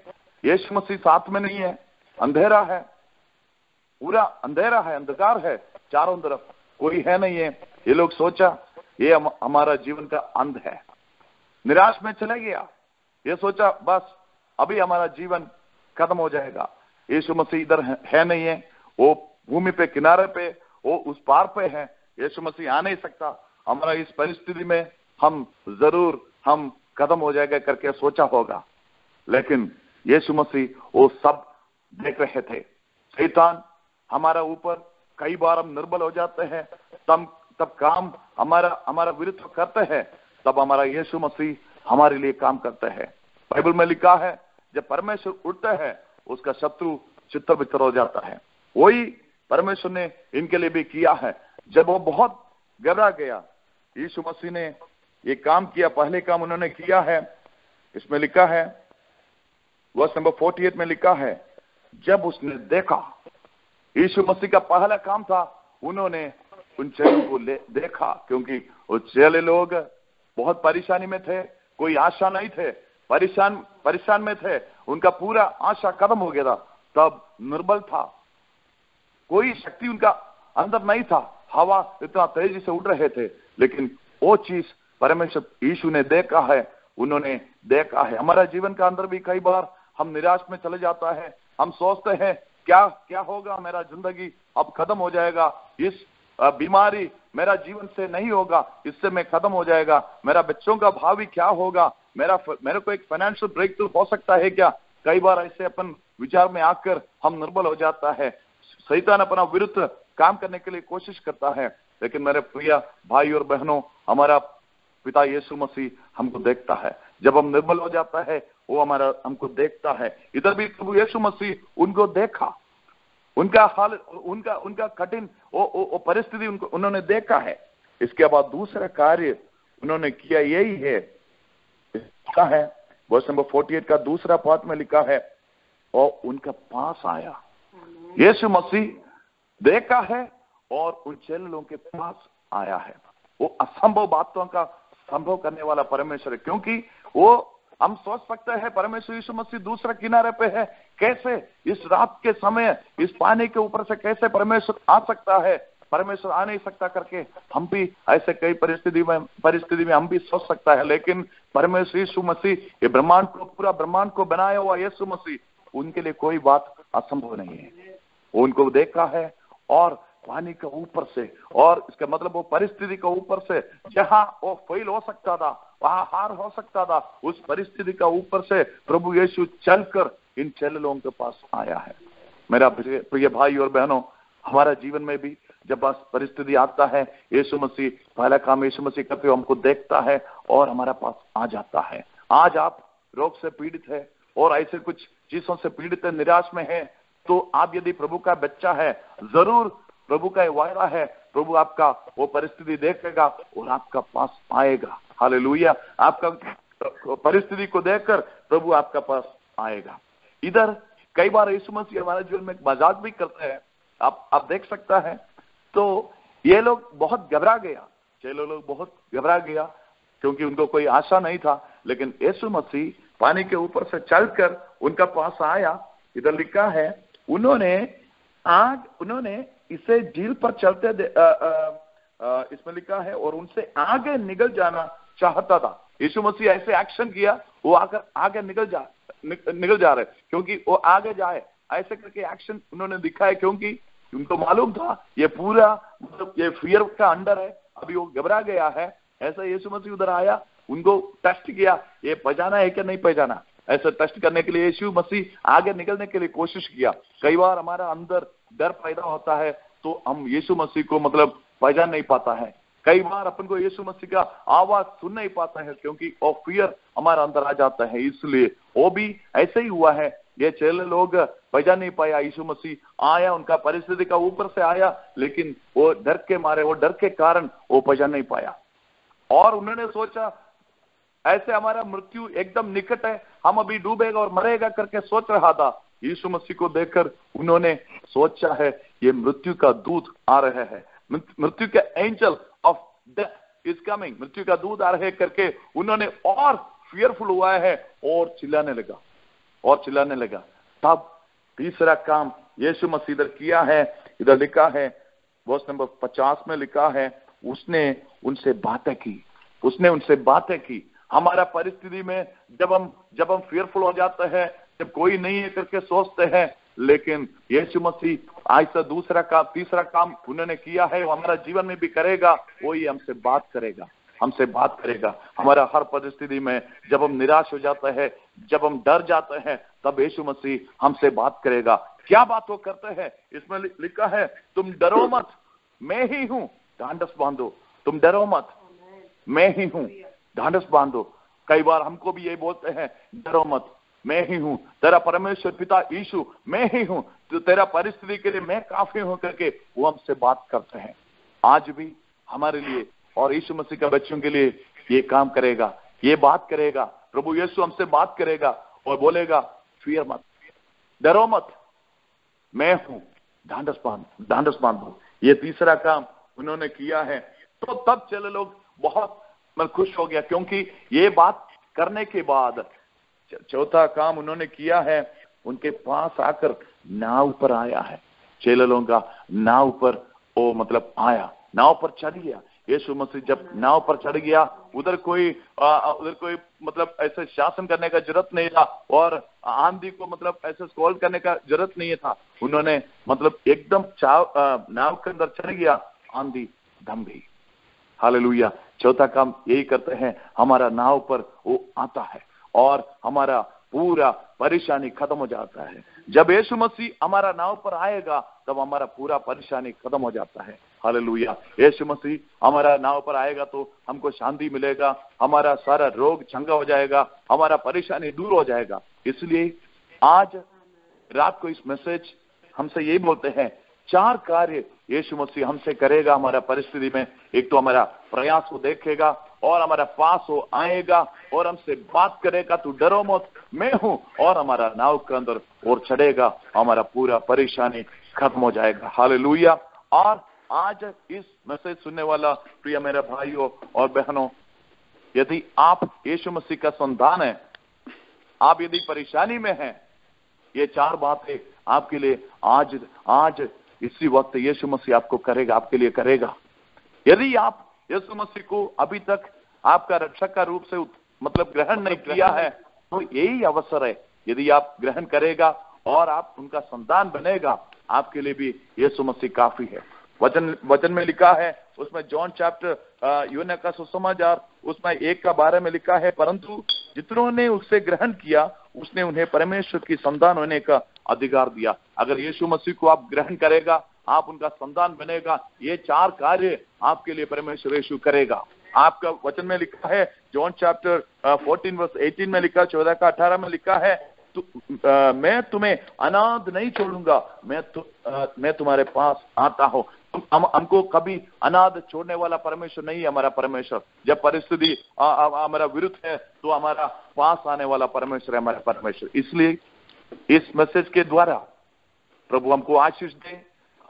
यीशु मसीह साथ में नहीं है, अंधेरा है, पूरा अंधेरा है, अंधकार है, चारों तरफ कोई है नहीं है। ये लोग सोचा ये हमारा जीवन का अंत है, निराश में चले गया। ये सोचा बस अभी हमारा जीवन खत्म हो जाएगा, यीशु मसीह इधर है नहीं है, वो भूमि पे किनारे पे, वो उस पार पे है, यीशु मसीह आ नहीं सकता, हमारा इस परिस्थिति में हम खत्म हो जाएगा करके सोचा होगा। लेकिन यीशु मसीह वो सब देख रहे थे। शैतान हमारा ऊपर, कई बार हम निर्बल हो जाते हैं, तब काम हमारा विरुद्ध करते हैं, तब हमारा यीशु मसीह हमारे लिए काम करते हैं। बाइबल में लिखा है, जब परमेश्वर उठता है उसका शत्रु चित्तर बितर हो जाता है। वही परमेश्वर ने इनके लिए भी किया है। जब वो बहुत घबरा गया, यीशु मसीह ने ये काम किया, पहले काम उन्होंने किया है। इसमें लिखा है, वर्स नंबर 48 में लिखा है, जब उसने देखा, यीशु मसीह का पहला काम था, उन्होंने उन चेलों को देखा, क्योंकि वो चेले लोग बहुत परेशानी में थे, कोई आशा नहीं थे, परेशान में थे, उनका पूरा आशा खत्म हो गया था, तब निर्बल था, कोई शक्ति उनका अंदर नहीं था, हवा इतना तेजी से उड़ रहे थे, लेकिन वो चीज परमेश्वर यीशु ने देखा है, उन्होंने देखा है। हमारा जीवन का अंदर भी कई बार हम निराश में चले जाता है, हम सोचते हैं क्या होगा, मेरा जिंदगी अब खत्म हो जाएगा, इस बीमारी मेरा जीवन से नहीं होगा, इससे मैं खत्म हो जाएगा, मेरा बच्चों का भावी क्या होगा, मेरे को एक फाइनेंशियल ब्रेक थ्रू हो सकता है क्या। कई बार ऐसे अपन विचार में आकर हम निर्बल हो जाता है, शैतान अपना विरुद्ध काम करने के लिए कोशिश करता है। लेकिन मेरे प्रिय भाई और बहनों, हमारा पिता यीशु मसीह हमको देखता है, जब हम निर्बल हो जाता है वो हमको देखता है। इधर भी प्रभु यीशु मसीह उनको देखा, उनका हाल, उनका कठिन वो परिस्थिति उन्होंने देखा है। इसके बाद दूसरा कार्य उन्होंने किया यही है, लिखा है वर्स नंबर 48 का दूसरा पाठ में लिखा है, और उनका पास आया। यीशु मसीह देखा है और उन चेलों के पास आया है। वो असंभव बातों का संभव करने वाला परमेश्वर है, क्योंकि वो हम सोच सकते हैं परमेश्वर यीशु मसीह दूसरे किनारे पे है, कैसे इस रात के समय इस पानी के ऊपर से कैसे परमेश्वर आ सकता है, परमेश्वर आ नहीं सकता करके हम भी ऐसे कई परिस्थिति में हम भी सोच सकता है। लेकिन परमेश्वर यीशु मसीह ये पूरा ब्रह्मांड को बनाया हुआ यीशु मसीह, उनके लिए कोई बात असंभव नहीं है। वो उनको देखा है और पानी के ऊपर से, और इसका मतलब वो परिस्थिति के ऊपर से, जहां वो फेल हो सकता था, वहां हार हो सकता था, उस परिस्थिति का ऊपर से प्रभु यीशु चलकर इन चेलों के पास आया है। मेरा प्रिय भाई और बहनों, हमारा जीवन में भी जब परिस्थिति आता है, यीशु मसीह पहला काम यीशु मसीह करते हुए हमको देखता है और हमारे पास आ जाता है। आज आप रोग से पीड़ित है और ऐसे कुछ चीजों से पीड़ित है, निराश में है, तो आप यदि प्रभु का बच्चा है, जरूर प्रभु का वायदा है, प्रभु आपका वो परिस्थिति देखेगा और आपका पास आएगा। हालेलुया। आपका परिस्थिति को देखकर प्रभु आपका पास आएगा। इधर कई बार यीशु मसीह हमारे जीवन में मजाक भी करते हैं, आप देख सकता है। तो ये लोग बहुत घबरा गया, चेलो लोग बहुत घबरा गया, क्योंकि उनको कोई आशा नहीं था। लेकिन यीशु मसीह पानी के ऊपर से चलकर उनका पास आया। इधर लिखा है उन्होंने इसे झील पर चलते इसमें लिखा है और उनसे आगे निकल जाना चाहता था। यीशु मसीह ऐसे एक्शन किया, वो आगे निकल जा रहे, क्योंकि वो आगे जाए ऐसे करके एक्शन उन्होंने दिखाया, क्योंकि उनको मालूम था ये पूरा मतलब ये फियर का अंडर है, अभी वो घबरा गया है। ऐसा यीशु मसीह उधर आया, उनको टेस्ट किया, ये पहचाना है क्या नहीं पहचाना। ऐसा टेस्ट करने के लिए यीशु मसीह आगे निकलने के लिए कोशिश किया। कई बार हमारा अंदर डर पैदा होता है तो हम यीशु मसीह को मतलब पहचान नहीं पाता है। कई बार अपन को यीशु मसीह का आवाज सुन नहीं पाता है, क्योंकि वो फियर हमारा अंदर आ जाता है। इसलिए वो भी ऐसे ही हुआ है, ये चेले लोग पहचान नहीं पाया। यीशु मसीह आया, उनका परिस्थिति का ऊपर से आया, लेकिन वो डर के मारे, वो डर के कारण वो पहचान नहीं पाया। और उन्होंने सोचा ऐसे हमारा मृत्यु एकदम निकट है, हम अभी डूबेगा और मरेगा करके सोच रहा था। यीशु मसीह को देखकर उन्होंने सोचा है ये मृत्यु का दूत आ रहे हैं, मृत्यु का angel of death is coming, मृत्यु का दूत आ रहे करके उन्होंने और फियरफुल हुआ है और चिल्लाने लगा। तब तीसरा काम यीशु मसीह इधर किया है। इधर लिखा है वर्स नंबर 50 में लिखा है उसने उनसे बातें की। हमारा परिस्थिति में जब हम फियरफुल हो जाते हैं, जब कोई नहीं है करके सोचते हैं, लेकिन यीशु मसीह ऐसा तीसरा काम उन्होंने किया है, वो हमारा जीवन में भी करेगा। वो ही हमसे बात करेगा। हमारा हर परिस्थिति में जब हम निराश हो जाते हैं, जब हम डर जाते हैं, तब यीशु मसीह हमसे बात करेगा। क्या बात वो करते हैं, इसमें लिखा है तुम डरो मत, मैं ही हूं, ढांढस बांधो। तुम डरो मत, मैं ही हूं, ढांढस बांधो। कई बार हमको भी यही बोलते हैं, डरो मत, मैं ही हूं, तेरा परमेश्वर पिता यीशु मैं ही हूं, तो तेरा परिस्थिति के लिए मैं काफी हूं करके वो हमसे बात करते हैं। आज भी हमारे लिए और यीशु मसीह के बच्चों के लिए ये काम करेगा, ये बात करेगा। प्रभु यीशु हमसे बात करेगा और बोलेगा फियर मत, डरो मत, मैं हूं, ढांढस बांधो। ये तीसरा काम उन्होंने किया है। तो तब चले लोग बहुत खुश हो गया, क्योंकि ये बात करने के बाद चौथा काम उन्होंने किया है, उनके पास आकर नाव पर आया है। चेलों का नाव पर वो मतलब आया, नाव पर चढ़ गया। यीशु मसीह जब नाव पर चढ़ गया, उधर कोई मतलब ऐसे शासन करने का जरूरत नहीं था और आंधी को मतलब ऐसे सॉल्व करने का जरूरत नहीं था। उन्होंने मतलब एकदम नाव के अंदर चढ़ गया, आंधी थम गई। हालेलुया। चौथा काम यही करते हैं, हमारा नाव पर वो आता है और हमारा पूरा परेशानी खत्म हो जाता है। जब यीशु मसीह हमारा नाव पर आएगा तब हमारा पूरा परेशानी खत्म हो जाता है। हालेलुया। यीशु मसीह हमारा नाव पर आएगा तो हमको शांति मिलेगा, हमारा सारा रोग चंगा हो जाएगा, हमारा परेशानी दूर हो जाएगा। इसलिए आज रात को इस मैसेज हमसे यही बोलते हैं, 4 कार्य यीशु मसीह हमसे करेगा हमारा परिस्थिति में। एक तो हमारा प्रयास को देखेगा और हमारा पास हो आएगा और हमसे बात करेगा, तू डरो मत, मैं हूं, और हमारा नाव के अंदर और चढ़ेगा, हमारा पूरा परेशानी खत्म हो जाएगा। हालेलुया। और आज इस मैसेज सुनने वाला प्रिय मेरे भाइयों और बहनों, यदि आप यीशु मसीह का संतान है, आप यदि परेशानी में हैं, ये 4 बातें आपके लिए आज इसी वक्त यीशु मसीह आपको करेगा, आपके लिए करेगा। यदि आप यीशु मसीह को अभी तक आपका रक्षक का रूप से मतलब ग्रहण नहीं किया है, तो यही अवसर है। यदि आप ग्रहण करेगा और आप उनका संतान बनेगा, आपके लिए भी यीशु मसीह काफी है। वचन में लिखा है, उसमें जॉन चैप्टर यूहन्ना का सुसमाचार उसमें 1 का 12 में लिखा है, परंतु जितनों ने उससे ग्रहण किया उसने उन्हें परमेश्वर की संतान होने का अधिकार दिया। अगर यीशु मसीह को आप ग्रहण करेगा, आप उनका संतान बनेगा, ये 4 कार्य आपके लिए परमेश्वर यीशु करेगा। आपका वचन में लिखा है, जॉन चैप्टर 14 वर्स 18 में लिखा, 14 का 18 में लिखा है, मैं तुम्हें अनाथ नहीं छोड़ूंगा, मैं तुम्हारे पास आता हूं। हमको कभी अनाथ छोड़ने वाला परमेश्वर नहीं है हमारा परमेश्वर। जब परिस्थिति हमारा विरुद्ध है तो हमारा पास आने वाला परमेश्वर है हमारा परमेश्वर। इसलिए इस मैसेज के द्वारा प्रभु हमको आशीष दे।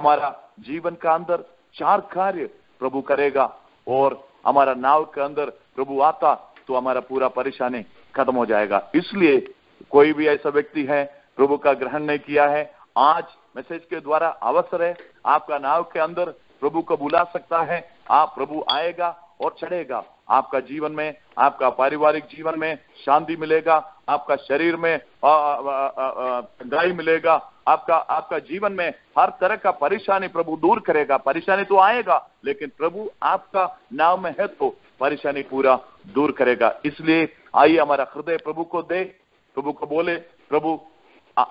हमारा जीवन का अंदर 4 कार्य प्रभु करेगा और हमारा नाव के अंदर प्रभु आता तो हमारा पूरा परेशानी खत्म हो जाएगा। इसलिए कोई भी ऐसा व्यक्ति है प्रभु का ग्रहण नहीं किया है, आज मैसेज के द्वारा अवसर है, आपका नाव के अंदर प्रभु को बुला सकता है। आप प्रभु आएगा और चढ़ेगा, आपका जीवन में, आपका पारिवारिक जीवन में शांति मिलेगा, आपका शरीर में गाय मिलेगा, आपका जीवन में हर तरह का परेशानी प्रभु दूर करेगा। परेशानी तो आएगा, लेकिन प्रभु आपका नाव में है तो परेशानी पूरा दूर करेगा। इसलिए आइए हमारा हृदय प्रभु को दे, प्रभु को बोले, प्रभु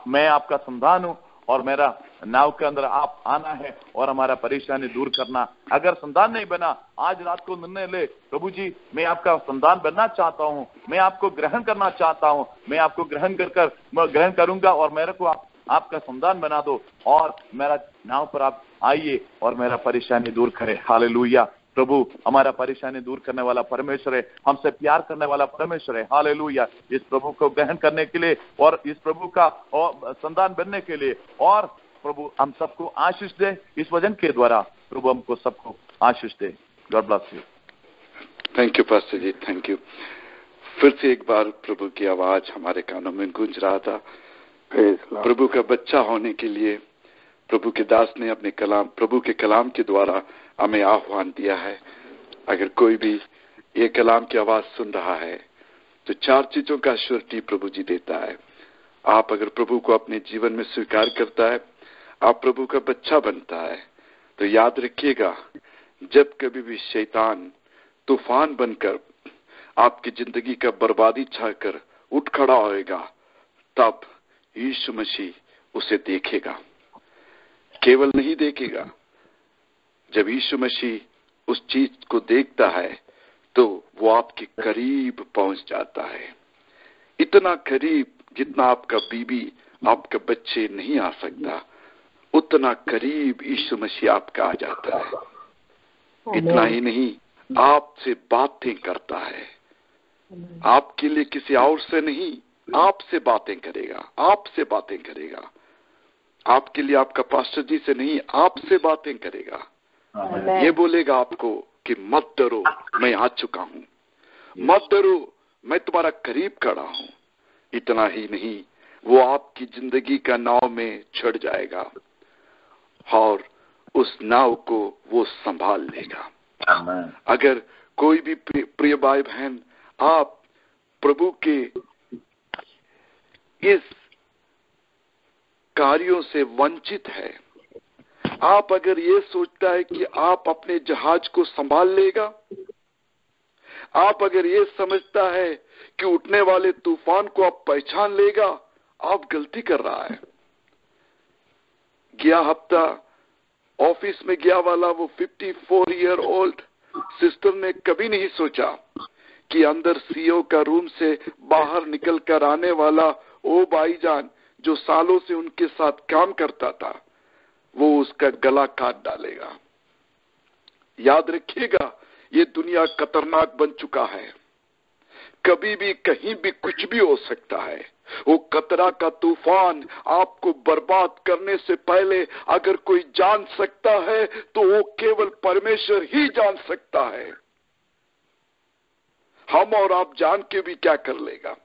मैं आपका संतान हूं और मेरा नाव के अंदर आप आना है और हमारा परेशानी दूर करना। अगर संतान नहीं बना, आज रात को निर्णय ले, प्रभु जी मैं आपका संतान बनना चाहता हूं, मैं आपको ग्रहण करना चाहता हूं, मैं आपको ग्रहण करूंगा और मेरे को आपका संतान बना दो और मेरा नाव पर आप आइए और मेरा परेशानी दूर करे। हालेलुया। प्रभु हमारा परेशानी दूर करने वाला परमेश्वर है, हमसे प्यार करने वाला परमेश्वर है। हालेलुया। इस प्रभु को ग्रहण करने के लिए और इस प्रभु का संतान बनने के लिए और प्रभु हम सबको आशीष दे। इस वचन के द्वारा प्रभु हमको सबको आशीष दे। God bless you. Thank you pastor ji, thank you. फिर से एक बार प्रभु की आवाज हमारे कानों में गूंज रहा था। प्रभु का बच्चा होने के लिए प्रभु के दास ने अपने प्रभु के कलाम के द्वारा हमें आह्वान दिया है। अगर कोई भी ये कलाम की आवाज सुन रहा है तो 4 चीजों का श्योरिटी प्रभु जी देता है। आप अगर प्रभु को अपने जीवन में स्वीकार करता है, आप प्रभु का बच्चा बनता है, तो याद रखिएगा, जब कभी भी शैतान तूफान बनकर आपकी जिंदगी का बर्बादी चाहकर उठ खड़ा होएगा, तब यीशु मसीह उसे देखेगा। केवल नहीं देखेगा, जब यीशु मसीह उस चीज को देखता है तो वो आपके करीब पहुंच जाता है, इतना करीब जितना आपका बीबी, आपका बच्चे नहीं आ सकता, उतना करीब यीशु मसीह आपका आ जाता है। इतना ही नहीं, आपसे बातें करता है। आपके लिए किसी और से नहीं, आपसे बातें करेगा, आपसे बातें करेगा। आपके लिए आपका पास्टर जी से नहीं, आपसे बातें करेगा। ये बोलेगा आपको कि मत डरो, मैं आ चुका हूं, मत डरो, मैं तुम्हारा करीब खड़ा हूं। इतना ही नहीं, वो आपकी जिंदगी का नाव में चढ़ जाएगा और उस नाव को वो संभाल लेगा। अगर कोई भी प्रिय भाई बहन आप प्रभु के इस कार्यों से वंचित है, आप अगर ये सोचता है कि आप अपने जहाज को संभाल लेगा, आप अगर ये समझता है कि उठने वाले तूफान को आप पहचान लेगा, आप गलती कर रहा है। गया हफ्ता ऑफिस में गया वाला वो 54 ईयर ओल्ड सिस्टर ने कभी नहीं सोचा कि अंदर सीईओ का रूम से बाहर निकल कर आने वाला ओ भाईजान जो सालों से उनके साथ काम करता था, वो उसका गला काट डालेगा। याद रखिएगा, ये दुनिया खतरनाक बन चुका है, कभी भी कहीं भी कुछ भी हो सकता है। वो खतरा का तूफान आपको बर्बाद करने से पहले अगर कोई जान सकता है तो वो केवल परमेश्वर ही जान सकता है। हम और आप जान के भी क्या कर लेगा।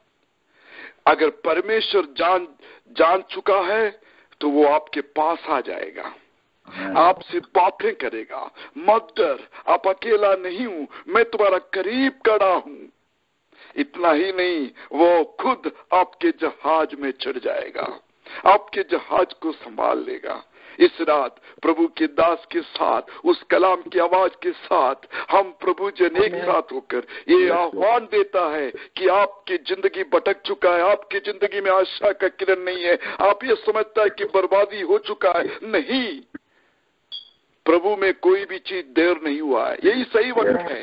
अगर परमेश्वर जान चुका है तो वो आपके पास आ जाएगा, आपसे बातें करेगा। मत डर, आप अकेला नहीं हूं, मैं तुम्हारा करीब खड़ा हूं। इतना ही नहीं, वो खुद आपके जहाज में चढ़ जाएगा, आपके जहाज को संभाल लेगा। इस रात प्रभु के दास के साथ, उस कलाम की आवाज के साथ हम प्रभु जन एक साथ होकर ये आह्वान देता है कि आपकी जिंदगी भटक चुका है, आपकी जिंदगी में आशा का किरण नहीं है, आप ये समझता है कि बर्बादी हो चुका है। नहीं, प्रभु में कोई भी चीज देर नहीं हुआ है, यही सही वक्त है।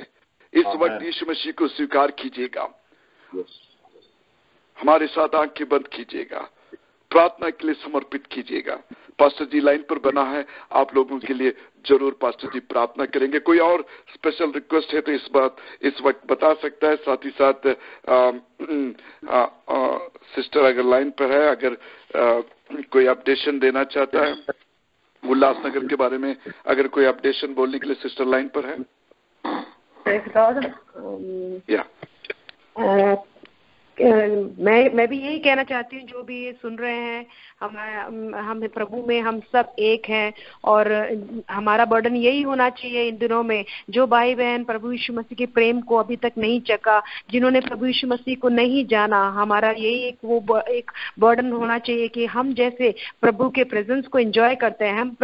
इस वक्त यीशु मसीह को स्वीकार कीजिएगा, हमारे साथ आंखें बंद कीजिएगा, प्रार्थना के लिए समर्पित कीजिएगा। पास्टर जी लाइन पर बना है, आप लोगों के लिए जरूर पास्टर जी प्रार्थना करेंगे। कोई और स्पेशल रिक्वेस्ट है तो इस वक्त बता सकता है। साथ ही साथ सिस्टर अगर लाइन पर है, अगर कोई अपडेशन देना चाहता है उल्लासनगर के बारे में, अगर कोई अपडेशन बोलने के लिए सिस्टर लाइन पर है। मैं भी यही कहना चाहती हूँ, जो भी सुन रहे हैं, हम प्रभु में हम सब एक हैं और हमारा बर्डन यही होना चाहिए इन दिनों में। जो भाई बहन प्रभु यीशु मसीह के प्रेम को अभी तक नहीं चखा, जिन्होंने प्रभु यीशु मसीह को नहीं जाना, हमारा यही एक बर्डन होना चाहिए कि हम जैसे प्रभु के प्रेजेंस को एंजॉय करते हैं, हम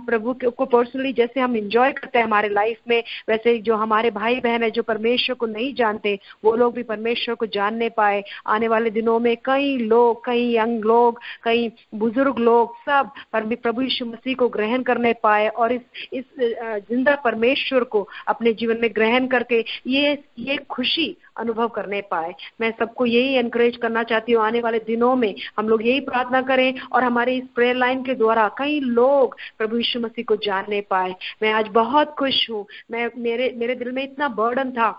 प्रभु को पर्सनली जैसे हम एंजॉय करते हैं हमारे लाइफ में, वैसे जो हमारे भाई बहन है जो परमेश्वर को नहीं जानते, वो लोग भी परमेश्वर को जानने पाए। आने वाले दिनों में कई लोग, कई यंग लोग, कई बुजुर्ग लोग सब प्रभु यीशु मसीह को ग्रहण करने पाए और इस जिंदा परमेश्वर को अपने जीवन में ग्रहण करके ये खुशी अनुभव करने पाए। मैं सबको यही एनकरेज करना चाहती हूँ, आने वाले दिनों में हम लोग यही प्रार्थना करें और हमारे इस प्रेयर लाइन के द्वारा कई लोग प्रभु यीशु मसीह को जानने पाए। मैं आज बहुत खुश हूँ। मेरे दिल में इतना बर्डन था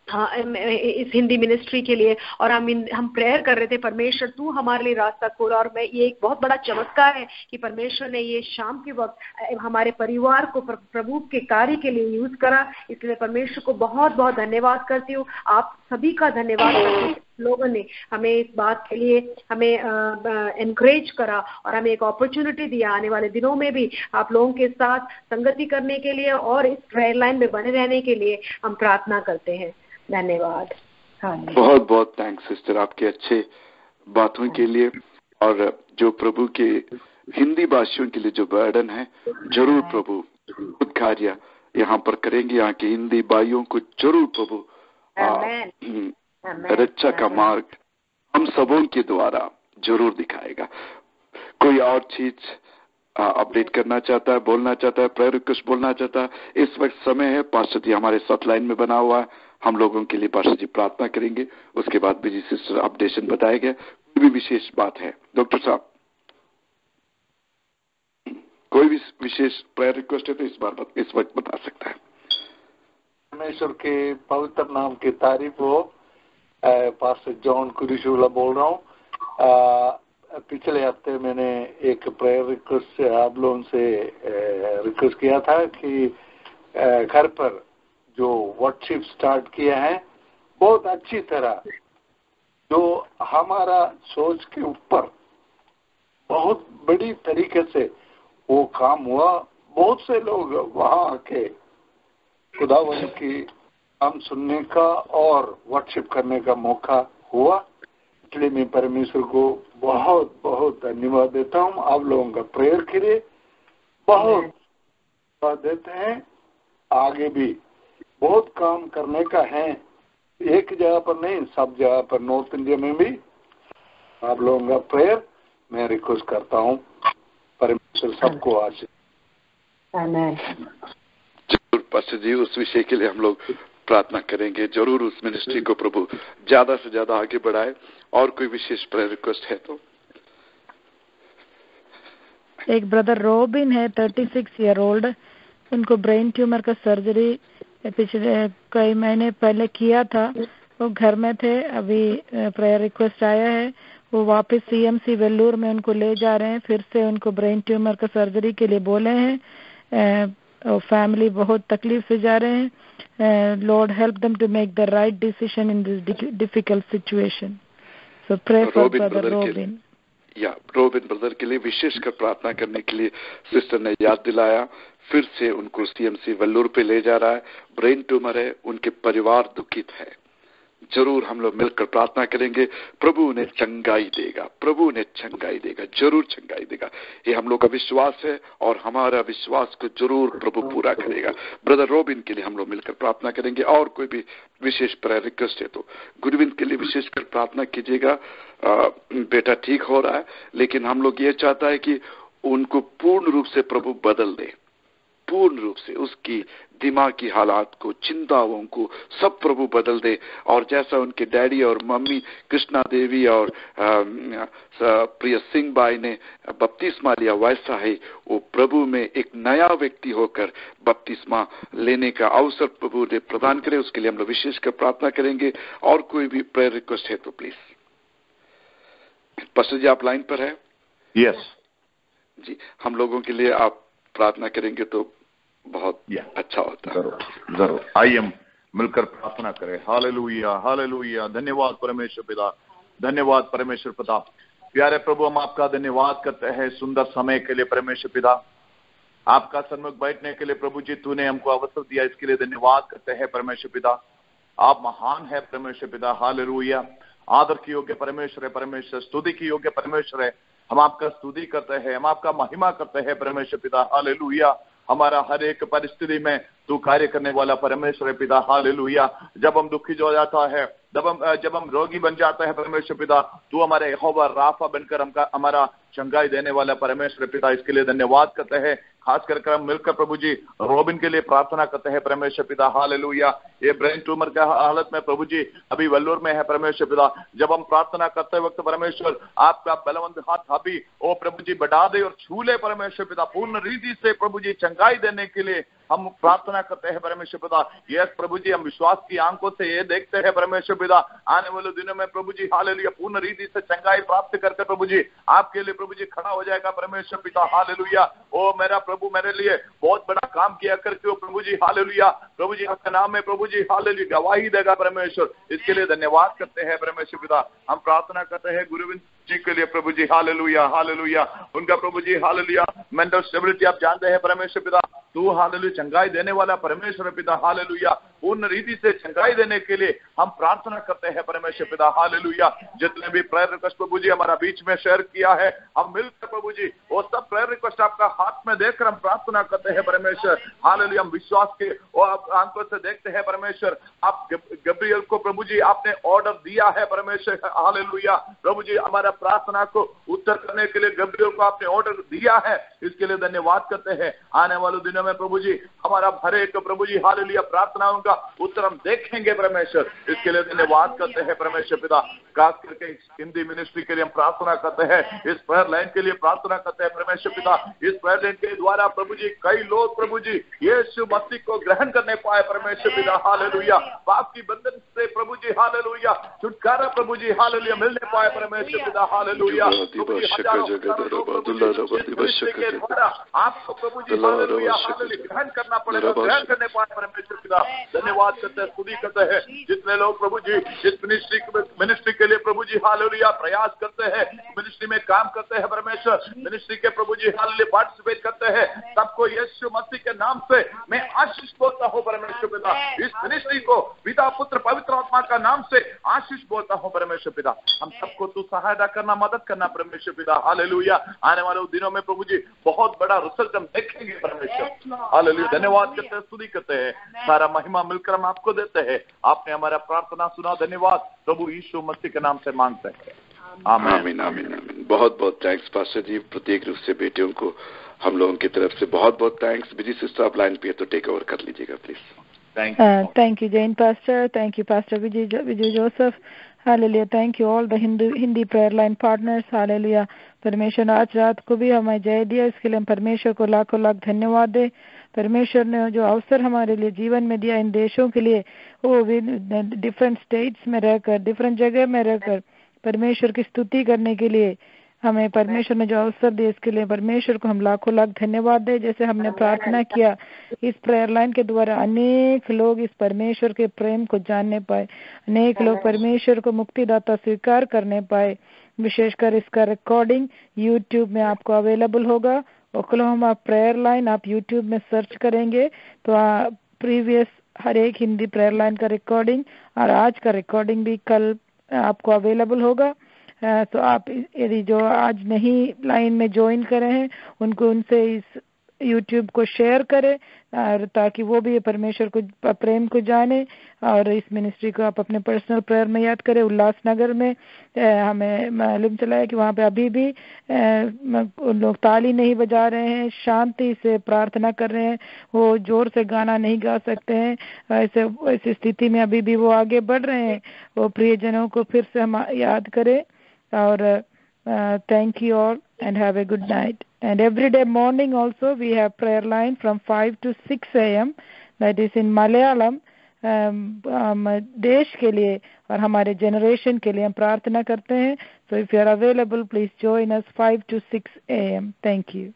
इस हिंदी मिनिस्ट्री के लिए और हम प्रेयर कर रहे थे, परमेश्वर तू हमारे लिए रास्ता खोला। और मैं ये एक बहुत बड़ा चमत्कार है कि परमेश्वर ने ये शाम के वक्त हमारे परिवार को प्रभु के कार्य के लिए यूज करा। इसलिए परमेश्वर को बहुत बहुत धन्यवाद करती हूँ। आप सभी का धन्यवाद करती हूँ, लोगों ने हमें इस बात के लिए हमें एनकरेज करा और हमें एक अपॉर्चुनिटी दिया आने वाले दिनों में भी आप लोगों के साथ संगति करने के लिए और इस प्रेयर लाइन में बने रहने के लिए हम प्रार्थना करते हैं। धन्यवाद। बहुत बहुत थैंक्स सिस्टर आपके अच्छे बातों के लिए। और जो प्रभु के हिंदी भाषियों के लिए जो बर्डन है, जरूर प्रभु खुद कार्य यहाँ पर करेंगे। यहाँ के हिंदी भाइयों को जरूर प्रभु रक्षा का मार्ग हम सबों के द्वारा जरूर दिखाएगा। कोई और चीज अपडेट करना चाहता है, बोलना चाहता है, प्रेयर रिक्वेस्ट बोलना चाहता है, इस वक्त समय है। पास्टर जी हमारे साथ लाइन में बना हुआ है, हम लोगों के लिए पास्टर जी प्रार्थना करेंगे, उसके बाद बिजी सिस्टर अपडेशन बताएगा। कोई भी विशेष बात है डॉक्टर साहब, कोई भी विशेष प्रेयर रिक्वेस्ट है तो इस वक्त बता सकता है। परमेश्वर के पवित्र नाम की तारीफ हो। पास्टर जॉन कुरिशुला बोल रहा हूँ। पिछले हफ्ते मैंने एक प्रेयर रिक्वेस्ट से आप लोगों से रिक्वेस्ट किया था कि घर पर जो वर्शिप स्टार्ट किया है बहुत अच्छी तरह जो हमारा सोच के ऊपर बहुत बड़ी तरीके से वो काम हुआ। बहुत से लोग वहां आके खुदावन की काम सुनने का और वर्शिप करने का मौका हुआ। इसलिए मैं परमेश्वर को बहुत बहुत धन्यवाद देता हूँ। आप लोगों का प्रेयर के लिए बहुत धन्यवाद देते हैं। आगे भी बहुत काम करने का है, एक जगह पर नहीं, सब जगह पर, नॉर्थ इंडिया में भी। आप लोगों का प्रेयर मैं रिक्वेस्ट करता हूँ। परमेश्वर सबको आशीष। जरूर पास्टर जी, उस विषय के लिए हम लोग प्रार्थना करेंगे। जरूर उस मिनिस्ट्री को प्रभु ज्यादा से ज्यादा आगे बढ़ाए। और कोई विशेष प्रेयर रिक्वेस्ट है तो? एक ब्रदर रोबिन है, 36 ईयर ओल्ड। उनको ब्रेन ट्यूमर का सर्जरी पिछले कई महीने पहले किया था। वो घर में थे। अभी प्रेयर रिक्वेस्ट आया है, वो वापस CMC वेल्लूर में उनको ले जा रहे हैं। फिर से उनको ब्रेन ट्यूमर का सर्जरी के लिए बोले हैं। फैमिली बहुत तकलीफ से जा रहे हैं। Lord help them to make the right decision in this difficult situation. So pray for brother Robin. या रोबिन ब्रदर के लिए विशेषकर प्रार्थना करने के लिए सिस्टर ने याद दिलाया। फिर से उनको CMC वेल्लूर पे ले जा रहा है। ब्रेन ट्यूमर है, उनके परिवार दुखित है। जरूर हम लोग मिलकर प्रार्थना करेंगे। प्रभु उन्हें चंगाई देगा, प्रभु उन्हें चंगाई देगा, जरूर चंगाई देगा। ये हम लोग का विश्वास है और हमारा विश्वास को जरूर प्रभु पूरा करेगा। ब्रदर रोबिन के लिए हम लोग मिलकर प्रार्थना करेंगे। और कोई भी विशेष प्रेयर रिक्वेस्ट है तो गुरविंद के लिए विशेषकर प्रार्थना कीजिएगा। बेटा ठीक हो रहा है, लेकिन हम लोग ये चाहता है कि उनको पूर्ण रूप से प्रभु बदल दे, पूर्ण रूप से उसकी दिमाग की हालात को, चिंताओं को सब प्रभु बदल दे। और जैसा उनके डैडी और मम्मी कृष्णा देवी और प्रिय सिंह भाई ने बपतिस्मा लिया, वैसा ही वो प्रभु में एक नया व्यक्ति होकर बपतिस्मा लेने का अवसर प्रभु ने प्रदान करे। उसके लिए हम लोग विशेषकर प्रार्थना करेंगे। और कोई भी प्रेयर रिक्वेस्ट है तो प्लीज। पास्टर जी आप लाइन पर है? यस जी, हम लोगों के लिए आप प्रार्थना करेंगे तो बहुत अच्छा होता है। जरूर जरूर। आइए हम मिलकर प्रार्थना करें। Hallelujah hallelujah. धन्यवाद परमेश्वर पिता, धन्यवाद परमेश्वर पिता। प्यारे प्रभु, हम आपका धन्यवाद करते हैं सुंदर समय के लिए परमेश्वर पिता। आपका सन्मुख बैठने के लिए प्रभु जी तूने हमको अवसर दिया, इसके लिए धन्यवाद करते हैं परमेश्वर पिता। आप महान है परमेश्वर पिता। हालेलुया। आदर की योग्य परमेश्वर है परमेश्वर, स्तुति की योग्य परमेश्वर है। हम आपका स्तुति करते हैं, हम आपका महिमा करते हैं परमेश्वर पिता। हालेलुया। हमारा हर एक परिस्थिति में तू कार्य करने वाला परमेश्वर है पिता। हालेलुया। जब हम दुखी हो जाता है, जब हम रोगी बन जाते हैं परमेश्वर पिता, तू हमारे यहोवा राफा बनकर हमारा चंगाई देने वाला परमेश्वर पिता। इसके लिए धन्यवाद करते हैं। खास कर हम मिलकर प्रभु जी रोबिन के लिए प्रार्थना करते हैं परमेश्वर पिता। हालेलुया। ये ब्रेन ट्यूमर का हालत में प्रभु जी अभी वेल्लोर में है परमेश्वर पिता। जब हम प्रार्थना करते वक्त परमेश्वर आपका बलवंत हाथ अभी ओ प्रभु जी बढ़ा दे और छू ले परमेश्वर पिता। पूर्ण रीति से प्रभु जी चंगाई देने के लिए हम प्रार्थना करते हैं परमेश्वर पिता। यस प्रभु जी, हम विश्वास की आंखों से ये देखते हैं परमेश्वर पिता, आने वाले दिनों में प्रभु जी हालेलुया पूर्ण रीति से चंगाई प्राप्त करके प्रभु जी आपके लिए प्रभु जी खड़ा हो जाएगा परमेश्वर पिता। हालेलुया। ओ मेरा प्रभु मेरे लिए बहुत बड़ा काम किया करके हो प्रभु जी। हालेलुया। प्रभु जी आपके नाम में प्रभु जी हालेलुया गवाही देगा परमेश्वर। इसके लिए धन्यवाद करते हैं परमेश्वर पिता। हम प्रार्थना करते हैं गुरुविंद जी के लिए प्रभु जी। Hallelujah hallelujah. उनका प्रभु जी हालेलुया मेंटल स्टेबिलिटी आप जानते हैं परमेश्वर पिता, तू हालेलुया चंगाई देने वाला परमेश्वर पिता। हालेलुया। पूर्ण रीति से चंगाई देने के लिए हम प्रार्थना करते हैं परमेश्वर पिता। हालेलुया। जितने भी प्रेयर रिक्वेस्ट प्रभु जी हमारा बीच में शेयर किया है, हम मिलकर प्रभु जी वो सब प्रेयर रिक्वेस्ट आपका हाथ में देखकर हम प्रार्थना करते हैं परमेश्वर। हालेलुया। हम विश्वास के वो आप आंखों से देखते हैं परमेश्वर। आप गब्रियल को प्रभु जी आपने ऑर्डर दिया है परमेश्वर। हालेलुया। प्रभु जी हमारा प्रार्थना को उत्तर करने के लिए गब्रियल को आपने ऑर्डर दिया है, इसके लिए धन्यवाद करते हैं। आने वाले दिनों में प्रभु जी हमारा हर एक प्रभु जी हालेलुया प्रार्थनाओं का उत्तर हम देखेंगे परमेश्वर। इसके लिए धन्यवाद करते हैं परमेश्वर पिता। खास करके हिंदी मिनिस्ट्री के लिए हम प्रार्थना करते हैं, इस प्रेयर लाइन के लिए प्रार्थना करते हैं परमेश्वर पिता। इस प्रेयर लाइन के द्वारा प्रभु जी कई लोग प्रभु जी यीशु मसीह को ग्रहण करने पाए परमेश्वर पिता। हालेलुया। पाप की बंधन से प्रभु जी हालेलुया छुटकारा प्रभु जी हालेलुया मिलने पाए परमेश्वर पिता। हालेलुया। आपको प्रभु जी हालेलुया ग्रहण करना पड़ेगा, ग्रहण करने पाए परमेश्वर पिता। धन्यवाद करते हैं, स्तुति करते हैं। जितने लोग प्रभु जी इस मिनिस्ट्री के लिए प्रभु जी हालेलुया प्रयास करते हैं, मिनिस्ट्री में काम करते हैं परमेश्वर, मिनिस्ट्री के प्रभु जी हालेलुया पार्टिसिपेट करते हैं, सबको यीशु मसीह के नाम से मैं आशीष बोलता हूँ परमेश्वर पिता। इस मिनिस्ट्री को पिता पुत्र पवित्र आत्मा का नाम से आशीष बोलता हूँ परमेश्वर पिता। हम सबको तू सहायता करना, मदद करना परमेश्वर पिता। हालेलुया। आने वाले दिनों में प्रभु जी बहुत बड़ा रिजल्ट हम देखेंगे परमेश्वर। हालेलुया। धन्यवाद करते हैं, स्तुति करते हैं, सारा महिमा मिलकर हम आपको देते हैं। आपने हमारा प्रार्थना सुना, धन्यवाद प्रभु यीशु मसीह के नाम से मांगते हैं, आमीन आमीन आमीन आमीन। बहुत बहुत थैंक्स पास्टर जी। प्रत्येक रूप से बेटियों को हम लोगों की तरफ से बहुत बहुत थैंक्स। बिजी सिस्टर आप लाइन पे है तो टेक ओवर कर लीजिएगा please. Thank you, Jane Pastor. Thank you, Pastor Vijay Joseph. Hallelujah. Thank you all the Hindi prayer line partners. Hallelujah. परमेश्वर ने आज रात को भी हमें जय दिया, इसके लिए हम परमेश्वर को लाखों लाख धन्यवाद दे। परमेश्वर ने जो अवसर हमारे लिए जीवन में दिया, इन देशों के लिए, वो डिफरेंट स्टेट्स में रहकर, डिफरेंट जगह में रहकर परमेश्वर की स्तुति करने के लिए हमें परमेश्वर ने जो अवसर दिया, इसके लिए परमेश्वर को हम लाखों लाख धन्यवाद दे। जैसे हमने प्रार्थना किया, इस प्रेयर लाइन के द्वारा अनेक लोग इस परमेश्वर के प्रेम को जानने पाए, अनेक लोग परमेश्वर को मुक्तिदाता स्वीकार करने पाए। विशेषकर इसका रिकॉर्डिंग यूट्यूब में आपको अवेलेबल होगा। ओक्लाहोमा प्रेयर लाइन आप यूट्यूब में सर्च करेंगे तो प्रीवियस हर एक हिंदी प्रेयर लाइन का रिकॉर्डिंग और आज का रिकॉर्डिंग भी कल आपको अवेलेबल होगा। तो आप यदि जो आज नहीं लाइन में ज्वाइन करे हैं उनको उनसे इस यूट्यूब को शेयर करें और ताकि वो भी परमेश्वर को प्रेम को जाने। और इस मिनिस्ट्री को आप अपने पर्सनल प्रेयर में याद करें। उल्लासनगर में हमें मालूम चला है कि वहाँ पे अभी भी लोग ताली नहीं बजा रहे हैं, शांति से प्रार्थना कर रहे हैं, वो जोर से गाना नहीं गा सकते हैं। ऐसी स्थिति में अभी भी वो आगे बढ़ रहे हैं। वो प्रियजनों को फिर से हम याद करें और thank you all and have a good night. And every day morning also we have prayer line from 5 to 6 a.m. that is in Malayalam. देश के लिए और हमारे जनरेशन के लिए हम प्रार्थना करते हैं। So if you are available, please join us 5 to 6 a.m. Thank you.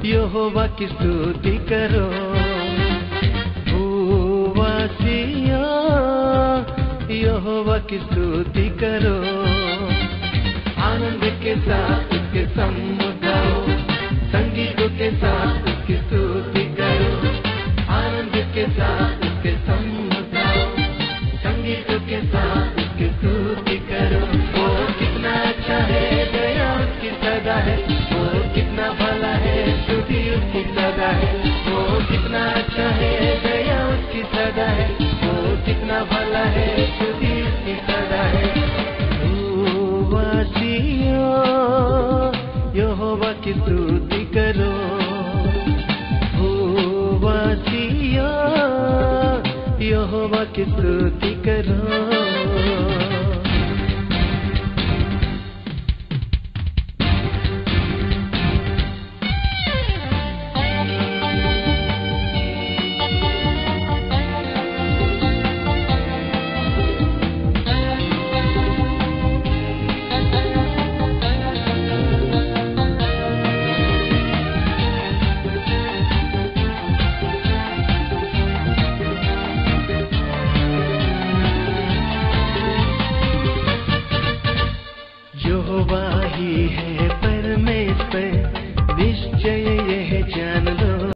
यहोवा की स्तुति करो, भूवासियों यहोवा की स्तुति करो, आनंद के साथ उसके सम्मुख गाओ, संगीतों के साथ उसकी स्तुति करो, आनंद के साथ उसके सम्मुख गाओ, संगीतों के साथ उसकी स्तुति करो। वो कितना अच्छा है, दया उसकी सदा है, वो कितना भला है, स्तुति उसकी सदा है। वो कितना अच्छा है, दया उसकी सदा है, वो कितना भला है, स्तुति उसकी सदा है। भूवासियों यहोवा की स्तुति करो, भूवासियों यहोवा की स्तुति करो। यहोवा ही है